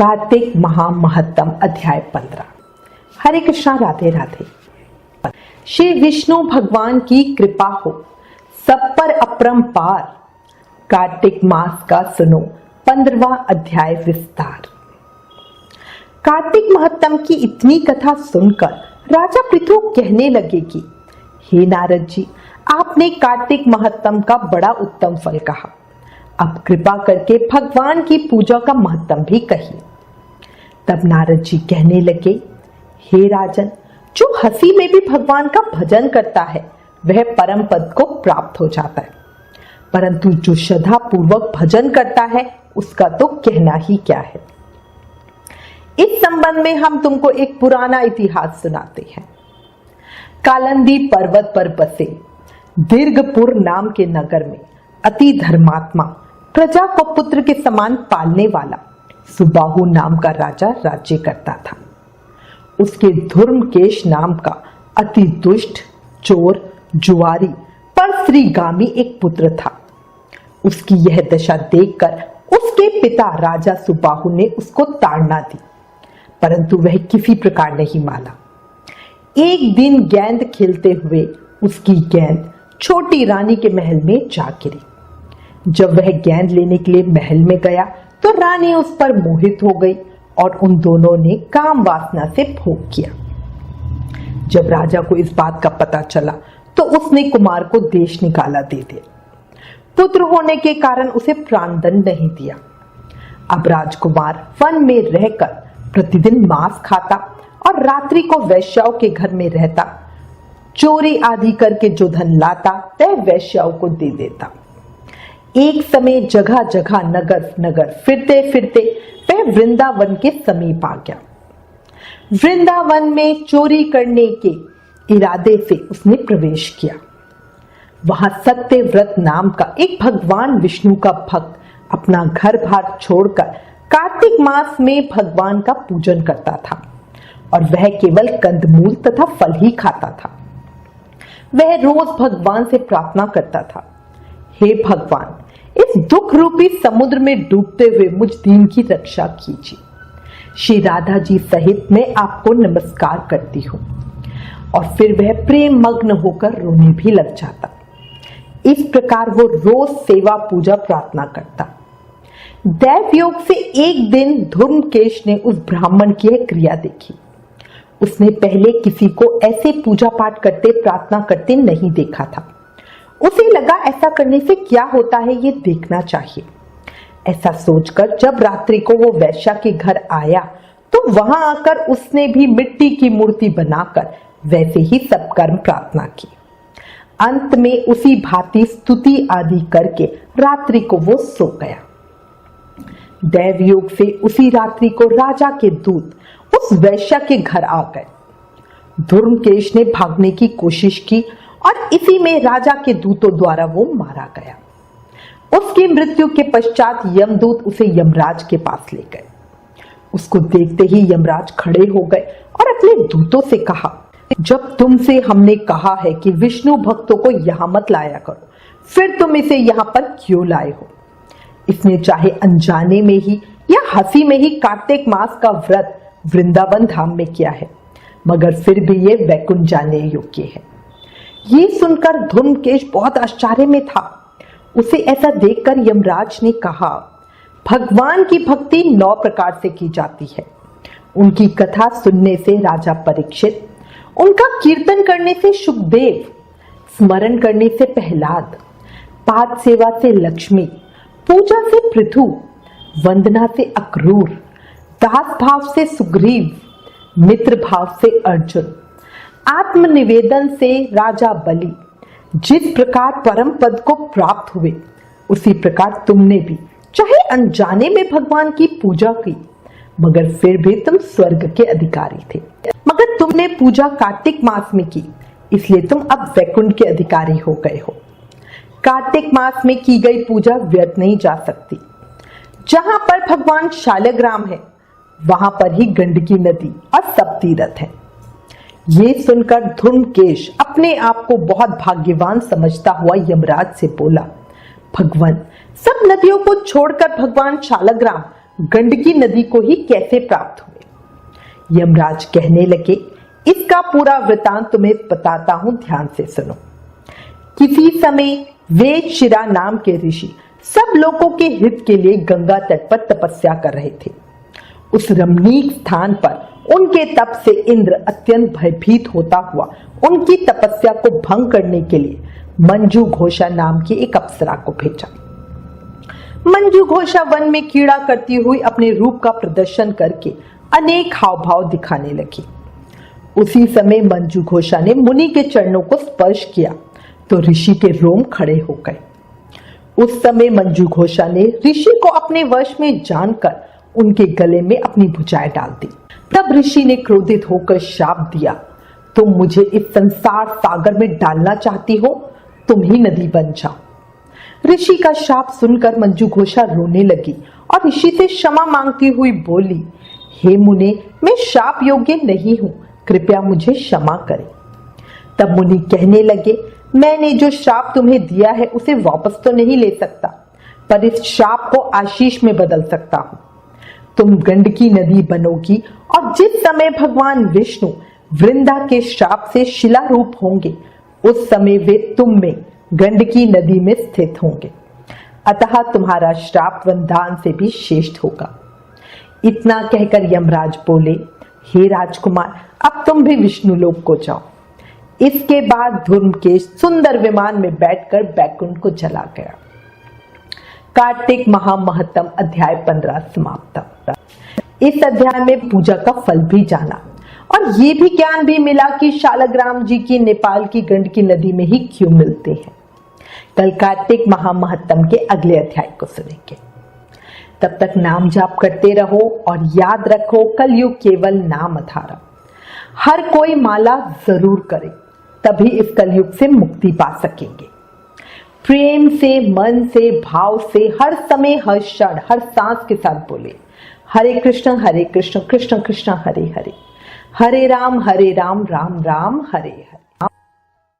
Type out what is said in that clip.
कार्तिक महामहत्तम अध्याय 15। हरे कृष्णा, राधे राधे। श्री विष्णु भगवान की कृपा हो सब पर अपरंपार। कार्तिक मास का सुनो 15वां अध्याय विस्तार। कार्तिक महत्तम की इतनी कथा सुनकर राजा पृथु कहने लगे कि हे नारद जी, आपने कार्तिक महत्तम का बड़ा उत्तम फल कहा। अब कृपा करके भगवान की पूजा का महत्तम भी कहिए। तब नारद जी कहने लगे, हे राजन, जो हंसी में भी भगवान का भजन करता है वह परम पद को प्राप्त हो जाता है, परंतु जो श्रद्धा पूर्वक भजन करता है उसका तो कहना ही क्या है। इस संबंध में हम तुमको एक पुराना इतिहास सुनाते हैं। कालंदी पर्वत पर बसे दीर्घपुर नाम के नगर में अति धर्मात्मा, प्रजा को पुत्र के समान पालने वाला सुबाहु नाम का राजा राज्य करता था। उसके धर्मकेश नाम का अति दुष्ट, चोर, जुआरी, परश्रीगामी एक पुत्र था। उसकी यह दशा देखकर उसके पिता राजा सुबाहु ने उसको ताड़ना दी, परंतु वह किसी प्रकार नहीं माना। एक दिन गेंद खेलते हुए उसकी गेंद छोटी रानी के महल में जा गिरी। जब वह गेंद लेने के लिए महल में गया तो रानी उस पर मोहित हो गई और उन दोनों ने काम वासना से भोग किया। जब राजा को इस बात का पता चला तो उसने कुमार को देश निकाला दे दिया। पुत्र होने के कारण उसे प्राणदंड नहीं दिया। अब राजकुमार वन में रहकर प्रतिदिन मांस खाता और रात्रि को वैश्याओं के घर में रहता। चोरी आदि करके जो धन लाता वह वैश्याओं को दे देता। एक समय जगह जगह नगर नगर फिरते फिरते वह वृंदावन के समीप आ गया। वृंदावन में चोरी करने के इरादे से उसने प्रवेश किया। वहां सत्यव्रत नाम का एक भगवान विष्णु का भक्त अपना घर बार छोड़कर कार्तिक मास में भगवान का पूजन करता था और वह केवल कंदमूल तथा फल ही खाता था। वह रोज भगवान से प्रार्थना करता था, हे भगवान, इस दुख रूपी समुद्र में डूबते हुए मुझ दीन की रक्षा कीजिए। श्री राधा जी सहित मैं आपको नमस्कार करती हूँ। और फिर वह प्रेम मग्न होकर रोने भी लग जाता। इस प्रकार वो रोज सेवा पूजा प्रार्थना करता। दैव योग से एक दिन धर्मकेश ने उस ब्राह्मण की यह क्रिया देखी। उसने पहले किसी को ऐसे पूजा पाठ करते प्रार्थना करते नहीं देखा था। उसे लगा ऐसा करने से क्या होता है ये देखना चाहिए। ऐसा सोचकर जब रात्रि को वो वैश्या के घर आया तो वहां आकर उसने भी मिट्टी की मूर्ति बनाकर वैसे ही सब कर्म प्रार्थना की। अंत में उसी भांति स्तुति आदि करके रात्रि को वो सो गया। दैव योग से उसी रात्रि को राजा के दूत उस वैश्या के घर आ गए। धर्मकेश ने भागने की कोशिश की और इसी में राजा के दूतों द्वारा वो मारा गया। उसकी मृत्यु के पश्चात यमदूत उसे यमराज के पास ले गए। उसको देखते ही यमराज खड़े हो गए और अपने दूतों से कहा, जब तुमसे हमने कहा है कि विष्णु भक्तों को यहाँ मत लाया करो, फिर तुम इसे यहाँ पर क्यों लाए हो? इसने चाहे अनजाने में ही या हंसी में ही कार्तिक मास का व्रत वृंदावन धाम में किया है, मगर फिर भी ये वैकुंठ जाने योग्य है। ये सुनकर धर्मकेश बहुत आश्चर्य में था। उसे ऐसा देखकर यमराज ने कहा, भगवान की भक्ति 9 प्रकार से की जाती है। उनकी कथा सुनने से राजा परीक्षित, उनका कीर्तन करने से सुखदेव, स्मरण करने से प्रहलाद, पाद सेवा से लक्ष्मी, पूजा से पृथु, वंदना से अक्रूर, दास भाव से सुग्रीव, मित्र भाव से अर्जुन, आत्मनिवेदन से राजा बलि। जिस प्रकार परम पद को प्राप्त हुए उसी प्रकार तुमने भी चाहे अनजाने में भगवान की पूजा की, मगर फिर भी तुम स्वर्ग के अधिकारी थे। मगर तुमने पूजा कार्तिक मास में की, इसलिए तुम अब वैकुंठ के अधिकारी हो गए हो। कार्तिक मास में की गई पूजा व्यर्थ नहीं जा सकती। जहां पर भगवान शालग्राम है वहां पर ही गंडकी नदी और सब तीर्थ है। ये सुनकर धर्मकेश अपने आप को बहुत भाग्यवान समझता हुआ यमराज से बोला, भगवान, सब नदियों को छोड़कर भगवान शालग्राम गंडकी नदी को ही कैसे प्राप्त हुए। यमराज कहने लगे, इसका पूरा वृतांत तुम्हें बताता हूं, ध्यान से सुनो। किसी समय वेदशिरा नाम के ऋषि सब लोगों के हित के लिए गंगा तट पर तपस्या कर रहे थे। उस रमणीक स्थान पर उनके तप से इंद्र अत्यंत भयभीत होता हुआ उनकी तपस्या को भंग करने के लिए मंजू घोषा नाम की एक अप्सरा को भेजा। मंजू घोषा वन में कीड़ा करती हुई अपने रूप का प्रदर्शन करके अनेक हाव भाव दिखाने लगी। उसी समय मंजू घोषा ने मुनि के चरणों को स्पर्श किया तो ऋषि के रोम खड़े हो गए। उस समय मंजू घोषा ने ऋषि को अपने वश में जानकर उनके गले में अपनी भुजाएं डाल दी। तब ऋषि ने क्रोधित होकर शाप दिया, तुम मुझे इस संसार सागर में डालना चाहती हो, तुम ही नदी बन जाओ। ऋषि का शाप सुनकर मंजू घोषा रोने लगी और ऋषि से क्षमा मांगती हुई बोली, हे मुने, मैं शाप योग्य नहीं हूं, कृपया मुझे क्षमा करें। तब मुनि कहने लगे, मैंने जो श्राप तुम्हें दिया है उसे वापस तो नहीं ले सकता, पर इस शाप को आशीष में बदल सकता हूं। तुम गंडकी नदी बनोगी और जिस समय भगवान विष्णु वृंदा के श्राप से शिला रूप होंगे उस समय वे तुम में गंडकी नदी में स्थित होंगे, अतः तुम्हारा श्राप वरदान से भी श्रेष्ठ होगा। इतना कहकर यमराज बोले, हे राजकुमार, अब तुम भी विष्णु लोक को जाओ। इसके बाद धूम्रकेश सुंदर विमान में बैठकर बैकुंठ को चला गया। कार्तिक महामहत्तम अध्याय 15 समाप्त। इस अध्याय में पूजा का फल भी जाना और ये भी ज्ञान भी मिला कि शालग्राम जी की नेपाल की गंडकी नदी में ही क्यों मिलते हैं। कल कार्तिक महामहत्तम के अगले अध्याय को सुनेंगे। तब तक नाम जाप करते रहो और याद रखो, कलयुग केवल नाम आधार। हर कोई माला जरूर करे, तभी इस कलयुग से मुक्ति पा सकेंगे। प्रेम से, मन से, भाव से, हर समय, हर क्षण, हर सांस के साथ बोले, हरे कृष्ण कृष्ण कृष्ण हरे हरे, हरे राम राम राम हरे हरे।